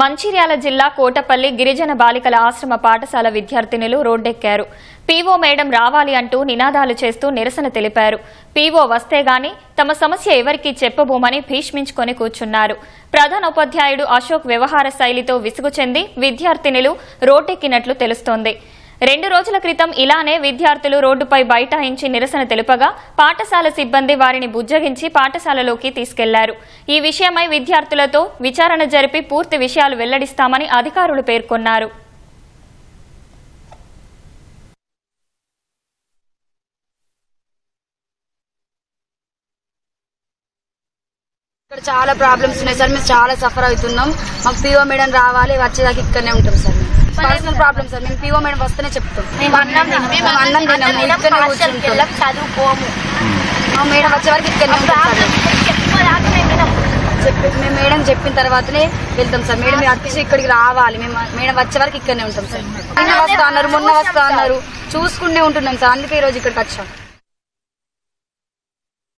మంచిర్యాల జిల్లా కోటపల్లి గిరిజన బాలికల ఆశ్రమ పాఠశాల విద్యార్థినులు రోడ్డెక్కారు. పీఓ మేడం రావాలి అంటూ నినాదాలు చేస్తూ నిరసన తెలిపారు. పీఓ వస్తే గాని తమ సమస్య ఎవరికీ చెప్పబోమని భీష్మించుకొని కూర్చున్నారు. ప్రధానోపాధ్యాయుడు అశోక్ వ్యవహార శైలితో విసుగు చెంది విద్యార్థినులు రోడ్డెక్కినట్లు తెలుస్తోంది. 2 రోజుల క్రితం ఇలానే విద్యార్థులు రోడ్డుపై బైఠాయించి నిరసన తెలుపగా పాఠశాల సిబ్బంది వారిని బుజ్జగించి పాఠశాలలోకి తీసుకెళ్లారు. ఈ విషయమై విద్యార్థులతో విచారణ జరిపి పూర్తి విషయాలు వెల్లడిస్తామని అధికారులు పేర్కొన్నారు. ఇక్కడ చాలా ప్రాబ్లమ్స్ ఉన్నాయి సార్. మేము చాలా సఫర్ అవుతున్నాం. మాకు పీఓ మేడం రావాలి, వచ్చేదాకా ఇక్కడనే ఉంటాం సార్. Personal problem sir. మేము పీఓ మేడం వస్తేనే చెప్తాం. అన్నం తిన్నాము, ఇక్కడనే కూర్చుంటాం, చదువుకోము. మా మేడం వచ్చే వరకు ఇక్కడనే ఉంటాం సార్. మేము మేడం చెప్పిన తర్వాతనే వెళ్తాం సార్. మేడం వచ్చి ఇక్కడికి రావాలి, మేము మేడం వచ్చే వరకు ఇక్కడనే ఉంటాం సార్. నిన్న వస్తా అన్నారు, మొన్న వస్తా అన్నారు, చూసుకుంటూనే ఉంటున్నాం సార్. అందుకే ఈ రోజు ఇక్కడికి వచ్చాం.